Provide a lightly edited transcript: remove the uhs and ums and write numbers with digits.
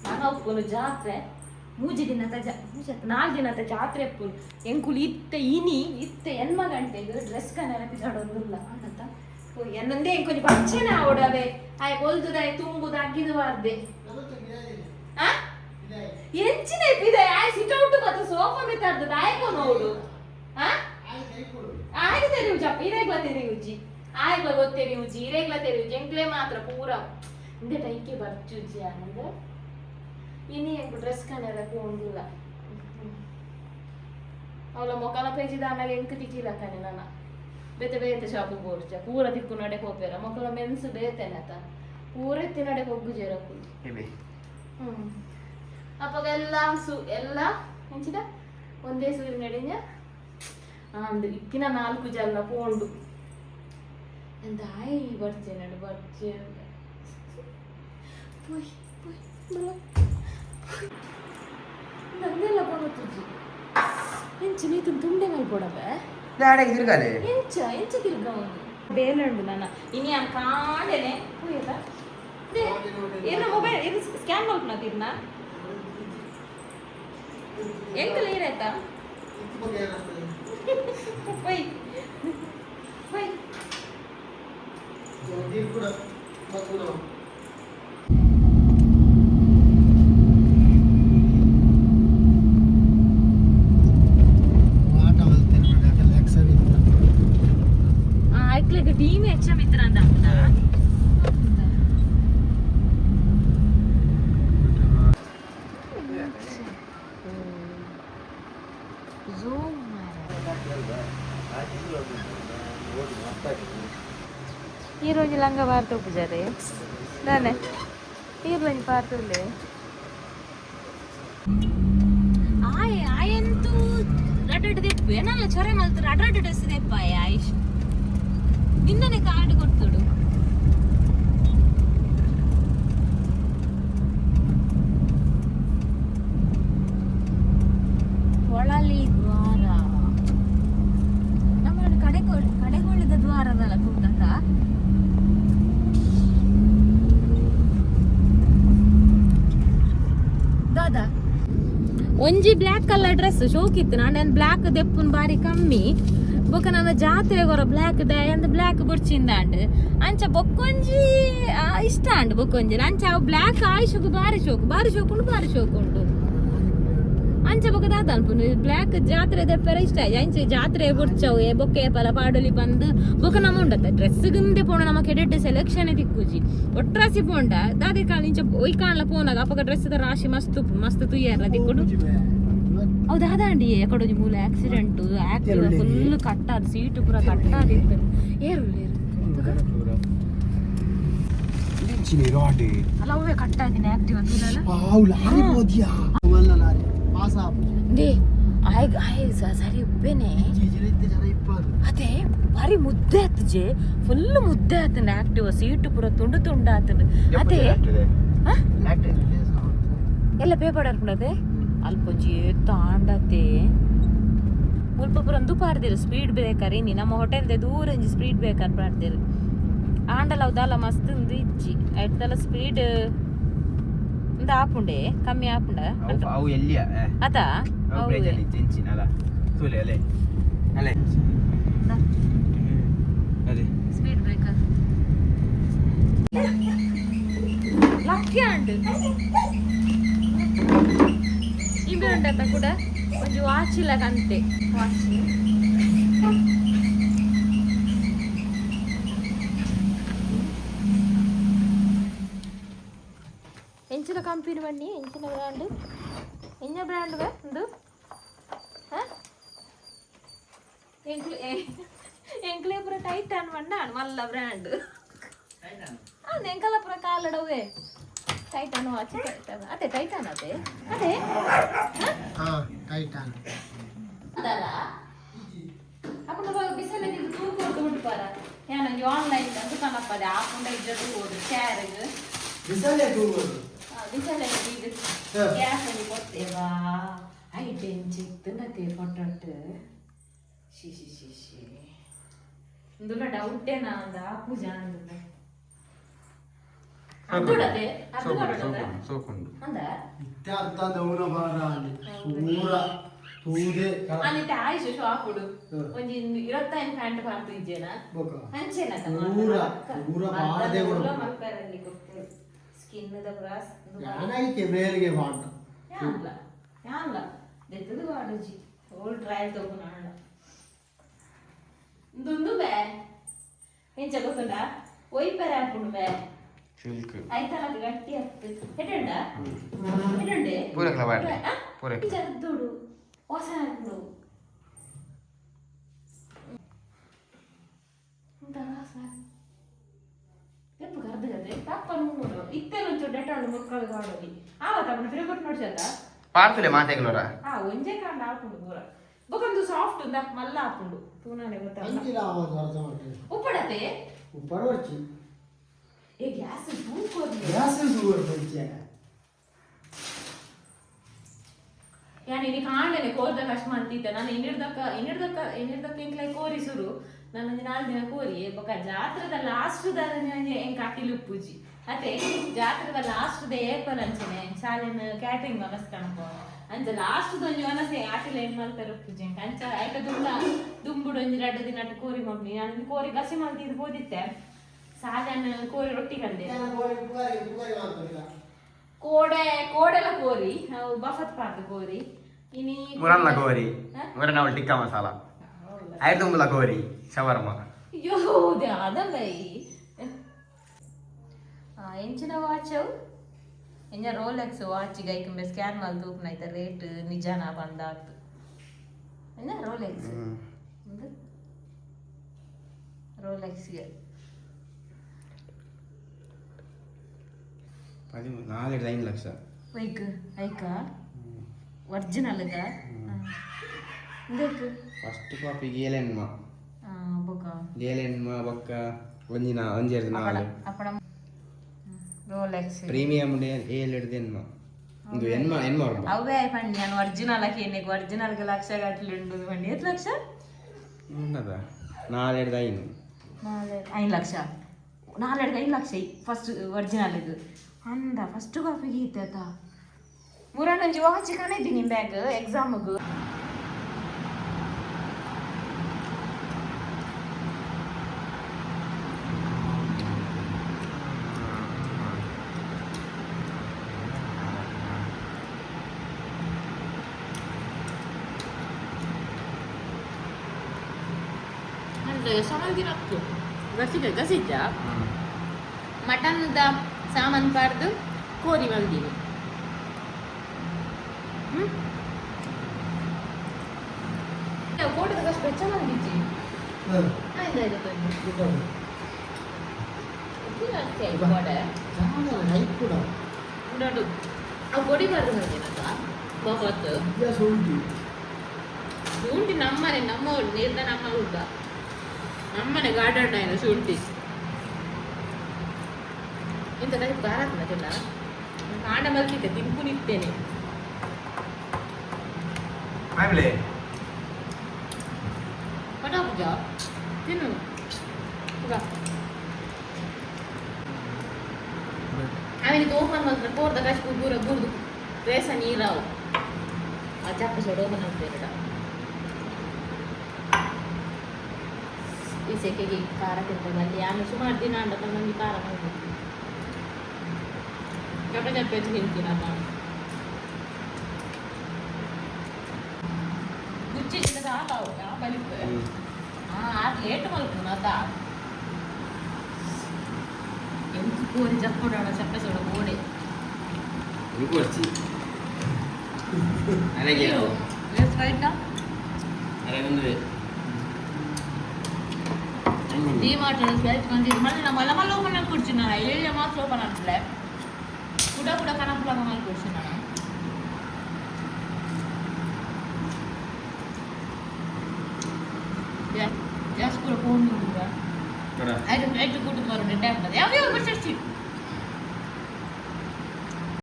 ನಾನು ಒಪ್ಪುನು ಜಾತ್ರೆ 3 ದಿನದ 4 ದಿನದ ಜಾತ್ರೆ ಎಪ್ಪುನು ಎಂಕುಲು ಇತ್ತೆ ಎನ್ಮ ಗಂಟೆಗೆ ಡ್ರೆಸ್ ನೆನಪಿಸಾಡೋದಿಲ್ಲ ಅಂತ ಎನ್ನೊಂದೇ ಎಂಕೊಂಚ ಪಚ್ಚನೆ ಆವಡವೆ ಆಯ್ ಕೊಲ್ದುದಾಯ್ ತುಂಬುದು ಅಗ್ಗಿದು ಬಾರ್ದೆ ಎಂಚಿನ ಇಪ್ಪಿದೆ ಆಯ್ ಸಿಟೌಟ್ ಮತ್ತು ಸೋಫಾ ಮೆತ್ತಾಡ್ದು ಆಯ್ಕೋ ನೋಡು ಆಯ್ತು ತೆರಿವು ಚಪ್ಪ ಇರೇಗ್ಲ ತೆರಿವುಜಿ ಆಯ್ಗ್ಲ ಗೊತ್ತೆರಿವುಜಿ ಇರೇಗ್ಲ ತೆರಿವುಜಿ ಎಂಕ್ಲೆ ಮಾತ್ರ ಪೂರ ಇಂದೆ ಟೈಕೆ ಬರ್ಚುಜಿ ಆನಂದ ಇನಿ ಎಂಕು ಡ್ರೆಸ್ ಕನೆರಕ್ಕೆ ಒಂದಿಲ್ಲ ಅವಳ ಮೊಕಲ ಪೇಜಿದ ಆಮೇಲೆ ಎಂಕು ತಿಕ್ಕಿಲ್ಲ ಕನೆ ನನ್ನ ಬೇತೆ ಶಾಪಿಗೆ ಬೋರ್ಚ ಪೂರ ದಿಕ್ಕು ನಡೆ ಹೋಗ್ಬೇರ ಮಕ್ಕಳ ಮೆನ್ಸು ಬೇತೆನತ ಪೂರ ಎತ್ತಿ ನಡೆ ಹೋಗುಜೇರಕು ಅಪ್ಪಾಗ ಎಲ್ಲ ಹೆಂಚಿದ ಒಂದೇ ಸೂರ್ಯ ನಡೆಂಜ ಅಂದು ಇಕ್ಕಿನ 4 ಜನ ಪೋಂಡು ಎಂತ ಆಯ್ ಬರ್ಚೆ ನಡು ಬರ್ಚೆ ನಂದೆಲ್ಲ ಬರುತ್ತಜ್ಜಿ ಹೆಂಚು ನೀತು ತುಂಡೆ ಮೇಲೆ ಕೊಡವೆ ಎಂಚ ತಿರ್ಗ ಬೇಲಂಡು ನನ್ನ ಇನಿ ಆ ಕಾಂಡೆನೆ ಹೋಯ್ತ ಏನು ಮೊಬೈಲ್ ಇದು ಸ್ಕ್ಯಾನ್ ಮಾಡ್ಕೊಳ ತಿರ್ನ ಎಂಕಲ್ ಏನಾಯ್ತಾ ಬೈ ಬೈ ಟೀಮ್ ಹೆಚ್ಚ ಮಿತ್ರ ಅಂತ ఈ రోజు లంగా వార్త పూజారే దానే ఈ రోజు పార్తులే ಆಯಂತೂ ರಡ್ಡಡ್ ದೆಪ್ಪು ಏನಲ್ಲ ಚೊರೆ ಮಲ್ತು ರಡ್ಡಡ್ ಡ್ರೆಸ್ ದೆಪ್ಪಾಯ ಆಯುಷ್ ನಿನ್ನನೆ ಕಾರ್ಡ್ ಕೊಡ್ತೋಡು ಒಳಲಿ ದ್ವಾರ ನಮ್ಮ ಕಡೆಗೊಳ್ಳಿದ ದ್ವಾರದಲ್ಲ ಕೂತಂದ ದಾದಾ ಒಂಜಿ ಬ್ಲ್ಯಾಕ್ ಕಲರ್ ಡ್ರೆಸ್ ಶೋಕಿತ್ತು ನಾನು ಬ್ಲ್ಯಾಕ್ ದೆಪ್ಪುನ್ ಬಾರಿ ಕಮ್ಮಿ ಬೊಕ್ಕ ನನ್ನ ಜಾತ್ರೆಗೆ ಹೊರ ಬ್ಲ್ಯಾಕ್ ದಯಂದು ಬ್ಲ್ಯಾಕ್ ಬುಡ್ಚಿಂದಾಂಡ್ ಅಂಚ ಬೊಕ್ಕೊಂಜಿ ಇಷ್ಟ ಅಂಡ್ ಬೊಕ್ಕೊಂಜಿ ಅಂಚ ಅವು ಬ್ಲ್ಯಾಕ್ ಆಯುಷకు ಬಾರಿ ಶೋಕುಂಡು ಅಂಚ ಬೊಕ್ಕ ದಾದ ಅನ್ಪುಂಡು ಬ್ಲ್ಯಾಕ್ ಜಾತ್ರೆ ದೆಪ್ಪರ ಇಷ್ಟ ಅಂಚ ಜಾತ್ರೆ ಬುಡ್ಚವು ಬೊಕ್ಕೆ ಪಲ ಪಾಡೊಲಿ ಬಂದು ಬೊಕ್ಕ ನಮ್ಮ ಉಂಡತ್ತ ಡ್ರೆಸ್ ಗಿಂದೆ ಪೋಣ ನಮ್ಮ ಕೆಡೆಡ್ ಸೆಲೆಕ್ಷನ್ ತಿಕ್ಕುಜಿ ಒಟ್ರಾಸಿ ಪೋಂಡ ದಾದೆ ಕಾಲ ಇಂಚ ಒಯ್ಕಾಣ್ಲ ಪೋನಾಗ ಅಪ್ಪಗ ಡ್ರೆಸ್ ರಾಶಿ ಮಸ್ತ್ ತುಯ್ಯಾರ ತಿಕ್ಕೊಂಡು ಹೌದು ಅದಾಂಡಿ ಎಕಡೆ ಮೂಲ ಆಕ್ಸಿಡೆಂಟ್ ಆಕ್ಟಿವ್ ಫುಲ್ ಕಟ್ಟಾದ ಸೀಟು ಪೂರ ಕಟ್ಟಾದಿತ್ತು ಅಲ್ಲ ಅವೇ ಕಟ್ಟಾದಿನ ಆಕ್ಟಿವ್ ಸರಿ ಉಪ್ಪೇನೆ ಅದೇ ಬಾರಿ ಮುದ್ದೆ ಆತಜೆ ಫುಲ್ ಮುದ್ದೆ ಆತನ ಆಕ್ಟಿವ್ ಸೀಟು ಪೂರ ತುಂಡು ಆತನ ಅದೇ ಎಲ್ಲ ಪೇಪರ್ ಹಾಕೊಂಡದೆ ಅಲ್ಪೊಂಜಿ ತಾಂಡತೆ ಮುಲ್ಪ ಪುರಂದು ಪಾರ್ದಿರು ಸ್ಪೀಡ್ ಬ್ರೇಕರ್ ಇನ್ನಿ ನಮ್ಮ ಹೋಟೆಲ್ದೆ ದೂರ ಒಂಜಿ ಸ್ಪೀಡ್ ಬ್ರೇಕರ್ ಪಾಡ್ದಿರು ಆಂಡಲ ಅವದಲ್ಲ ಮಸ್ತ್ ಇಜ್ಜಿ ಐಟದಲ್ಲ ಸ್ಪೀಡ್ ಇಂದ ಆಪುಂಡೆ ಕಮ್ಮಿ ಆಪುಂಡ ಅವು ಎಲ್ಲಿಯ ಅದ ಅವು ಬ್ರೇಕಲ್ಲಿ ಜೆಂಚಿನಲ ತುಲೆ ಅಲೆ ಅಲೆ ಅದೇ ಸ್ಪೀಡ್ ಬ್ರೇಕರ್ ಲಕ್ಯಾಂಡ್ ಇವೆ ಉಂಟತ್ತ ಕೂಡ ಒಂಜಿ ವಾಚ್ ಇಲ್ಲ ಕಂತೆ ವಾಚ್ ಎಂಚಿನ ಕಂಪನಿ ಬನ್ನಿ ಎಂಚಿನ ಬ್ರ್ಯಾಂಡ್ ಎಂಜ ಬ್ರ್ಯಾಂಡ್ ಒಂದು ಎಂಕ್ಲೆ ಪುರ ಟೈಟಾನ್ ಬಂಡ ಮಲ್ಲ ಬ್ರ್ಯಾಂಡ್ ಅದು ಎಂಕಲ ಪುರ ಕಾಲಡವೇ ಟೈಟಾನ್ ವಾಚ್ ಟೈಟಾನ್ ಅದೇ ಟೈಟಾನ್ ಅದೇ ಟೈಟಾನ್ ಅದಲ್ಲ ಅಪ್ಪನ ಬಿಸಲೆ ನಿಂತು ತೂಕೊಂಡು ಬಿಡ್ಪಾರ ಏನಂಗೆ ಆನ್ಲೈನ್ ಅಂತ ಕಾಣಪ್ಪದೆ ಆಪುಂಡ ಇದ್ದದ್ದು ಹೋದು ಕ್ಯಾರಿಗೆ ಬಿಸಲೆ ತೂಗೋದು ಬಿಸಲೆ ಇದು ಗ್ಯಾಸ್ ಅಲ್ಲಿ ಕೊಡ್ತೇವಾ ಐಟೆನ್ ಚಿತ್ತು ನತೆ ಫೋಟೋಟ್ ಶಿ ಇಂದುಲ ಡೌಟೇ ನಾ ಅಂದ ಪೂಜಾ ಅಂದ ಅದುಡದೆ ಅದು ಸೋಕುಂಡು ಮಾಡೋದ ಸೋಕುಂಡು ಸೋಕುಂಡು ಅಂದ ಇತ್ಯರ್ಥ ದೌನ ಬಾರ ಅಲ್ಲಿ ಪೂರ ತೂದೆ ಅನಿತ ಆಯ್ತು ಶಾಪುಡು ಒಂಜಿ 25 ಪ್ಯಾಂಟ್ ಪಾರ್ತು ಇಜ್ಜೆನ ಬೊಕ ಅಂಚೆನ ಪೂರ ಬಾರದೆ ಕೊಡು ಮಲ್ಪರಲ್ಲಿ ಕೊಟ್ಟು ಸ್ಕಿನ್ ದ ಬ್ರಾಸ್ ಯಾನೈಕೆ ಮೇಲ್ಗೆ ಬಾಂಡ ಯಾನ್ಲ ದೆತ್ತದು ಬಾಡುಜಿ ಓಲ್ ಟ್ರಯಲ್ ತಗೊಂಡ ದುಂದು ಬೇ ಎಂಚ ಗೊತ್ತುಂಡ ಒಯ್ಪೆರ ಹಾಕೊಂಡು ಬೇ ಸಿಲ್ಕ್ ಐತಲ ಗಟ್ಟಿ ಆಗ್ತದೆ ಹೆಟಂಡ ಹೆಟಂಡೆ ಪೂರಕ್ಲ ಬಾಡಿ ಪೂರಕ್ಲ ಜದ್ದುಡು ಹೊಸ ಹಾಕೊಂಡು ಎಪ್ಪು ಕರ್ದಗದೆ ಪಾಪ ನೋಡು ಇತ್ತೆಲ್ಲೊಂಚು ಡೆಟಾಳು ಮಕ್ಕಳು ಕಾಡೋಗಿ ಆವತ್ತ ಅವನು ಫಿಲ್ಮ್ ನೋಡ್ಸಲ್ಲ ಪಾರ್ತಲೆ ಮಾತೆಗಳೋರ ಒಂಜೆ ಕಾಂಡ ಹಾಕೊಂಡು ಪೂರ ಬೊಕೊಂದು ಸಾಫ್ಟ್ ಉಂದ ಮಲ್ಲ ಹಾಕೊಂಡು ತೂನಾನೆ ಗೊತ್ತಲ್ಲ ಅಂಜಿಲ ಆವಾಜ ಅರ್ಥ ಮಾಡ್ತೀನಿ ಉಪ್ಪಡತೆ ಪಡವರ್ಚಿ ಏ ಗ್ಯಾಸ್ ತೂಕೋದಿ ಗ್ಯಾಸ್ ಸೂರ್ ಪಂಚೆ ಯಾನಿ ನೀ ಕಾಣಲೇನೆ ಕೋರ್ದ ಕಷ್ಟ ಅಂತಿದ್ದೆ ನಾನು ಇನ್ನಿಡ್ದಕ್ಕ ಇಂಕ್ಲೈ ಕೋರಿಸುರು ನಾನು 4 ದಿನ ಕೋರಿ ಬೊಕ ಜಾತ್ರದ ಲಾಸ್ಟ್ ಹೆಂಗ್ ಕಾಟಿಲು ಪೂಜಿ ಅತ್ತೆ ಜಾತ್ರದ ಲಾಸ್ಟ್ ಏಪಲ್ ಅಂಚನೆ ಶಾಲೆನ ಕ್ಯಾಟ್ರಿಂಗ್ ಮನಸ್ ಕಣಕೋ ಅಂಚ ಲಾಸ್ಟ್ ಒಂಜಿ ಮನಸ್ಸೆ ಆಟಿಲ ಏನ್ ಮಾಡ್ತಾರ ಪೂಜೆ ಅಂಚ ಆಯ್ತ ದುಂಬುಡು ಒಂಜಿ 2 ದಿನ ಕೋರಿ ಮಮ್ಮಿ ನಾನು ಕೋರಿ ಗಸಿ ಮಾಡ್ತಿದ್ದು ಹೋದಿತ್ತೆ ಸಾಲನ ಕೋರಿ ರೊಟ್ಟಿ ಕಂಡೆ ಕೋಡೆಲ ಕೋರಿ ಬಫತ್ ಪಾರ್ದು ಕೋರಿ ಇನಿ ಮುರಲ್ಲ ಕೋರಿ ಮುರನವಳ ಟಿಕ್ಕಾ ಮಸಾಲ ಐದುಂಬಲ ಕೋರಿ ಶವರ್ಮ ಅಯ್ಯೋ ಅದಲ್ಲೈ ಎಂಚಿನ ವಾಚ್ ಎಂಜ ರೋಲೆಕ್ಸ್ ವಾಚ್ ಗೈಕಂಬೆ ಸ್ಕ್ಯಾನ್ ಮಾಡಿ ತೂಪನೈತ ರೇಟ್ ನಿಜಾನ ಬಂದಾತು ಎಂಜ ರೋಲೆಕ್ಸ್ ರೋಲೆಕ್ಸ್ಗೆ 4.5 ಲಕ್ಷ ಐಕ ಒರಿಜಿನಲ್ಗ ಇಂದೆಕ್ ಫಸ್ಟ್ ಕಾಪಿ ಗೇಲೆನ್ಮ ಬೊಕ ಗೇಲೆನ್ಮ ಬೊಕ್ಕ ಒಂಜಿನ ಒಂಜೆರ್ದು 4 ಅಪ್ಪಡ ರೋಲೆಕ್ಸ್ ಪ್ರೀಮಿಯಂ ಡೇ 7 ಎನ್ಮ ಇದು ಎನ್ಮ ವರ್ಮ ಅವೇ ಪಂಡಿ ನಾನು ಒರಿಜಿನಲ್ ಕೇನೆಗೆ ಒರಿಜಿನಲ್ ಗೆ ಲಕ್ಷ ಗಟ್ಟಲೆ ಉಂಡು ಪಂಡಿ ಎಷ್ಟು ಲಕ್ಷ ಉಂಡದ 4.5 5 ಲಕ್ಷ 4.5 ಲಕ್ಷ ಫಸ್ಟ್ ಒರಿಜಿನಲ್ ಇದು ಅಂದ ಫಸ್ಟ್ ಕಾಪಿಗೆ ಇತ್ತ ಮುರಾನಂಜಿ ವಾಚ್ ಕಣಿದ್ದೀನಿ ಬ್ಯಾಗ್ ಎಕ್ಸಾಮ್ಗೆ ಸಮಾಧಿನತ್ತು ಗಸಿದ್ದ ಮಟನ್ದ ಸಾಮಾನು ಪಾರ್ದು ಕೋರಿ ಮಲ್ದೀನಿ ಕೋಟದ ಕಷ್ಟ ಚೆನ್ನಾಗಿಜ್ಜಿ ಅವು ಕೊಡಿಬಾರ್ದು ಬಹುತ್ ಶುಂಠಿ ನಮ್ಮನೆ ನಮ್ಮ ನೀರ್ದ ನಮ್ಮ ಹುಡ್ಗ ನಮ್ಮನೆ ಗಾರ್ಡನ್ ಆಯ್ತು ಶುಂಠಿ ಇಂಥ ಟೈಪ್ ಬಾರಾಕ್ನದಲ್ಲ ಕಾಂಡ ಮಲ್ಕಿದ್ದೆ ತಿಂಪು ನಿತ್ತೇನೆ ಆಮೇಲೆ ಪಟಾಪುಜ ತಿನ್ನು ಅವನಿಗೆ ಓಪನ್ ಮಾಡ್ತಾರೆ ತೋರ್ದ ಕಷ್ಟ ಬೂರ ಬೂರ್ದು ರೇಸ ನೀರಾವು ಆ ಚಪ್ಪ ಸೋಡು ಓಪನ್ ಆಗ್ತೇನೆ ಈ ಸೆಕೆಗೆ ಖಾರ ತಿಂತದಲ್ಲಿ ಆಮೇಲೆ ಸುಮಾರು ದಿನ ಅಂಡ ನನಗೆ ಖಾರ ಮಾಡ್ಬೇಕು ಚಪ್ಪ ಚಪ್ಪೆ ತಿಂತೀನಮ್ಮ ಗುಚ್ಚಿಗೆ ಸಾಕಾವು ಯಾವ ಬಲಿப்பு ಅದು ಲೇಟ್ ಮಲ್ಕೊಂಡು ಅದ ಎಂಟು ಕೋರಿ ಜಪ್ಪಡೋಣ ಚಪ್ಪೆ ಸೋಡ ಗೋಡೆ ಕೊಡ್ಸಿ ನನಗೆ ಲೆಫ್ಟ್ ರೈಟ್ ಅರೆ ಡಿ ಮಾರ್ಟ್ ಕೇಳ್ಕೊಂಡಿ ಮళ్ళీ నా మల్ల ఓపెన్ అని కూర్చున్నాను ఏ మాత్రం ఓపెన్ అంటలే కూడా కనపడగా మళ్ళీ కూర్చున్నాను ಜಾಸ್ತಿ ಕೂಡ ಫೋನ್ ಮಾಡಿದ್ರ ಐದು ಕೂಟಕ್ಕೆ ಬರೋಣ ಟ್ಯಾಪ್ ಅದೇ ಯಾವ ಬರ್ಸಿ